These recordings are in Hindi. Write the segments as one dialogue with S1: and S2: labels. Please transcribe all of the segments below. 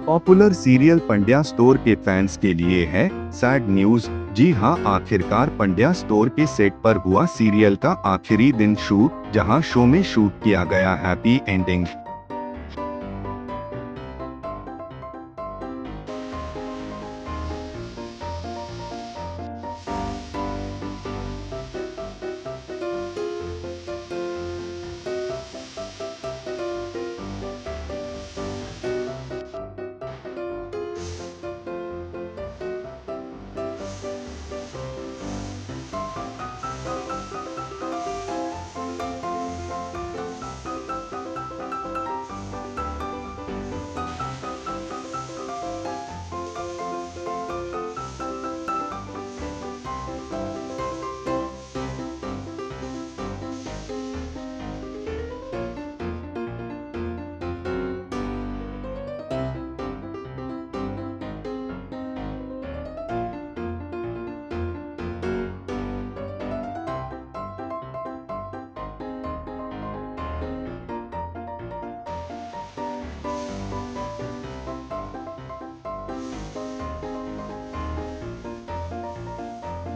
S1: पॉपुलर सीरियल पंड्या स्टोर के फैंस के लिए है सैड न्यूज। जी हां, आखिरकार पंड्या स्टोर के सेट पर हुआ सीरियल का आखिरी दिन शूट, जहां शो में शूट किया गया हैप्पी एंडिंग।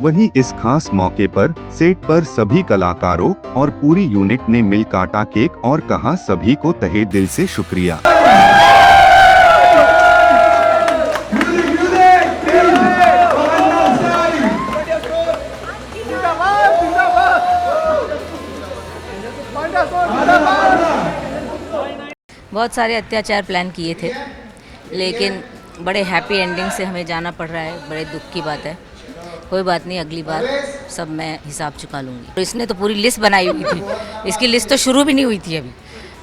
S1: वहीं इस खास मौके पर सेट पर सभी कलाकारों और पूरी यूनिट ने मिल काटा केक और कहा सभी को तहे दिल से शुक्रिया।
S2: बहुत सारे अत्याचार प्लान किए थे, लेकिन बड़े हैप्पी एंडिंग से हमें जाना पड़ रहा है। बड़े दुख की बात है। कोई बात नहीं, अगली बार सब मैं हिसाब चुका लूँगी। तो इसने तो पूरी लिस्ट बनाई हुई थी, इसकी लिस्ट तो शुरू भी नहीं हुई थी अभी।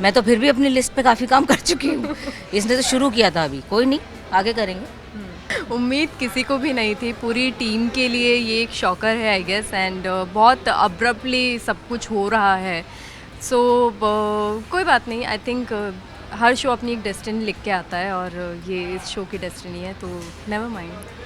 S2: मैं तो फिर भी अपनी लिस्ट पे काफ़ी काम कर चुकी हूँ। इसने तो शुरू किया था, अभी कोई नहीं, आगे करेंगे।
S3: उम्मीद किसी को भी नहीं थी, पूरी टीम के लिए ये एक शॉकर है आई गेस। एंड बहुत अब्रप्टली सब कुछ हो रहा है। सो कोई बात नहीं। आई थिंक हर शो अपनी एक डेस्टिनी लिख के आता है, और ये इस शो की डेस्टिनी है, तो never mind.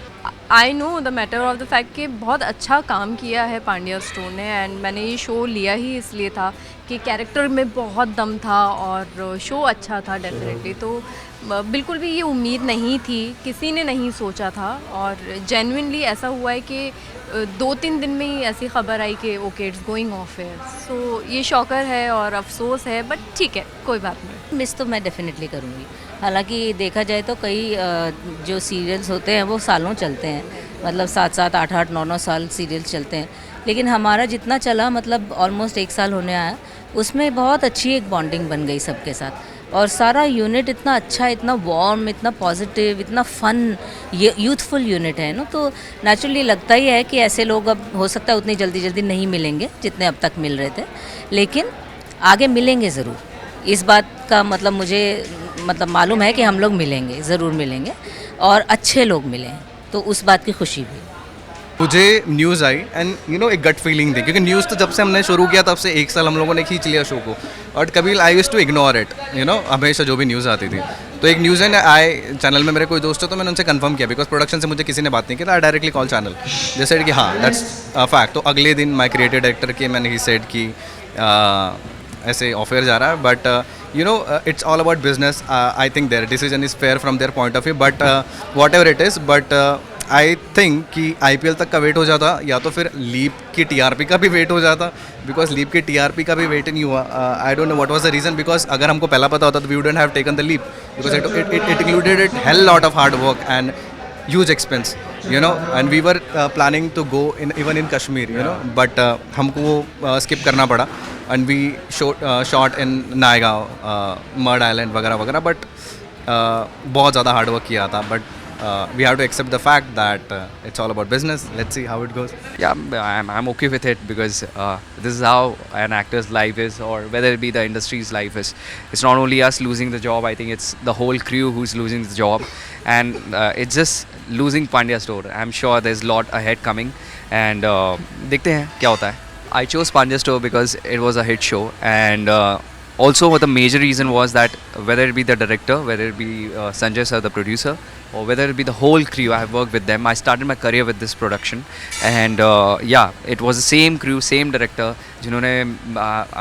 S3: I know the matter of the fact कि बहुत अच्छा काम किया है पांड्या स्टोर ने। एंड मैंने ये शो लिया ही इसलिए था कि कैरेक्टर में बहुत दम था और शो अच्छा था डेफिनेटली। तो बिल्कुल भी ये उम्मीद नहीं थी, किसी ने नहीं सोचा था। और जेन्युइनली ऐसा हुआ है कि 2-3 दिन में ही ऐसी खबर आई कि ओके इट्स गोइंग ऑफ है। सो ये शॉकर है और अफसोस है, बट ठीक है, कोई बात नहीं।
S2: मिस तो मैं डेफिनेटली करूँगी। हालांकि देखा जाए तो कई जो सीरियल्स होते हैं वो सालों चलते हैं, मतलब 7-7, 8-8, 9-9 साल सीरियल्स चलते हैं। लेकिन हमारा जितना चला, मतलब ऑलमोस्ट 1 साल होने आया, उसमें बहुत अच्छी एक बॉन्डिंग बन गई सबके साथ। और सारा यूनिट इतना अच्छा, इतना वार्म, इतना पॉजिटिव, इतना फन, ये यूथफुल यूनिट है ना। तो नेचुरली लगता ही है कि ऐसे लोग अब हो सकता है उतनी जल्दी जल्दी नहीं मिलेंगे जितने अब तक मिल रहे थे, लेकिन आगे मिलेंगे ज़रूर। इस बात का मतलब मुझे मालूम है कि हम लोग मिलेंगे, ज़रूर मिलेंगे, और अच्छे लोग मिले हैं, तो उस बात की खुशी भी।
S4: मुझे न्यूज़ आई एंड एक गट फीलिंग थी, क्योंकि न्यूज़ तो जब से हमने शुरू किया तब से 1 साल हम लोगों ने खींच लिया शो को। और कभी I used to ignore it, हमेशा जो भी न्यूज़ आती थी। तो एक न्यूज़ है आए चैनल में, मेरे कोई दोस्त है, तो मैंने उनसे कंफर्म किया, बिकॉज प्रोडक्शन से मुझे किसी ने बात नहीं की, आई डायरेक्टली कॉल चैनल, जैसे कि हाँ दैट्स फैक्ट। तो अगले दिन माई क्रिएटिव डायरेक्टर के मैंने ही सेड कि ऐसे ऑफर जा रहा है, but it's all about business. I think their decision is fair from their point of view, but whatever it is, but I think कि IPL तक का वेट हो जाता, या तो फिर लीप की TRP का भी वेट हो जाता, बिकॉज लीप की TRP का भी वेट नहीं हुआ। I don't know what was the reason, because अगर हमको पहला पता होता तो we wouldn't have taken the leap, because it included it hell lot of hard work and huge expense, and we were planning to go even in Kashmir, but हमको वो skip करना पड़ा, and we shot in Naigaon, Mud Island वगैरह वगैरह, but बहुत ज़्यादा हार्ड वर्क किया था, but we have to accept the fact that it's all about business. Let's see how it goes.
S5: Yeah, I'm okay with it, because this is how an actor's life is, or whether it be the industry's life is. It's not only us losing the job, I think it's the whole crew who's losing the job, and it's just losing Pandya Store. I'm sure there's a lot ahead coming, and देखते हैं क्या होता है. I chose Pandya Store because it was a hit show, and also the major reason was that whether it be the director, whether it be Sanjay sir, the producer, or whether it be the whole crew, I have worked with them. I started my career with this production, and yeah, it was the same crew, same director. जिन्होंने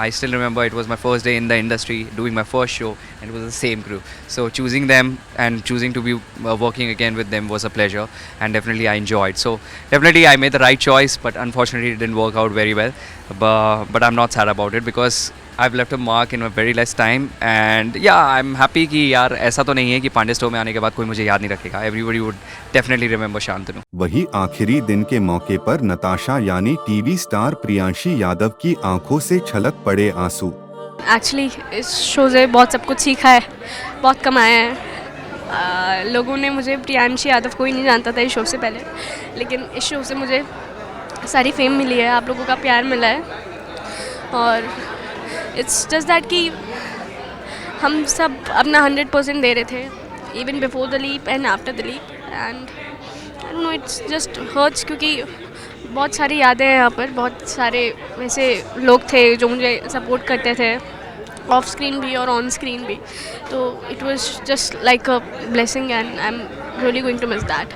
S5: I still remember it was my first day in the industry, doing my first show, and it was the same crew. So choosing them and choosing to be working again with them was a pleasure, and definitely I enjoyed. So definitely I made the right choice, but unfortunately it didn't work out very well. But I'm not sad about it because I've left a mark in a very less time, and yeah, I'm happy कि यार ऐसा तो नहीं है कि पांडे स्टोर में आने के बाद कोई मुझे याद नहीं रखेगा. Everybody would definitely remember Shantanu.
S1: वही आखिरी दिन के मौके पर नताशा यानी टीवी स्टार प्रियांशी यादव की आंखों से छलक पड़े आंसू.
S6: एक्चुअली इस शो से बहुत सब कुछ सीखा है, बहुत कमाया है. लोगों ने मुझे प्रियांशी यादव कोई नहीं जानता था इस शो से पहले, लेकिन इस शो से मुझे सारी फेम मिली है, आप लोगों का प्यार मिला है. और इट्स जस्ट दैट कि हम सब अपना 100% दे रहे थे, even before the leap and after the leap. And I don't know, it's just hurts क्योंकि बहुत सारी यादें हैं यहाँ पर. बहुत सारे वैसे लोग थे जो मुझे सपोर्ट करते थे, ऑफ स्क्रीन भी और ऑन स्क्रीन भी. तो it was just like a blessing and I am really going to miss that.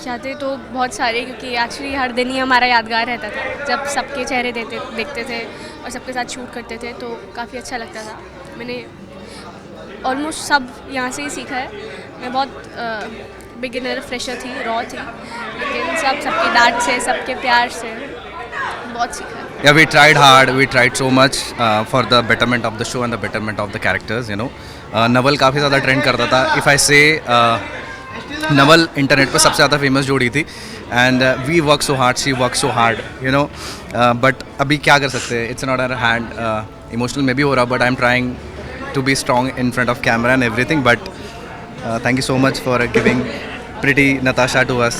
S6: यादें तो बहुत सारे, क्योंकि एक्चुअली हर दिन ही हमारा यादगार रहता था. जब सबके चेहरे देखते थे और सबके साथ शूट करते थे तो काफ़ी अच्छा लगता था. मैंने ऑलमोस्ट सब यहाँ से ही सीखा है. मैं बहुत बिगिनर फ्रेशर थी, रॉ थी, लेकिन सबके डांट से, सबके प्यार से बहुत सीखा है.
S4: Yeah, we tried hard, we tried so much for the betterment of the show and the betterment of the characters, you know. Naval काफ़ी ज़्यादा ट्रेंड करता था. If I say Naval internet पर सबसे ज़्यादा फेमस जोड़ी थी, and we work so hard, she work so hard, you know. But अभी क्या कर सकते हैं, it's not our hand. Emotional में भी हो रहा, but I am trying to be strong in front of camera and everything. But thank you so much for giving pretty Natasha to us.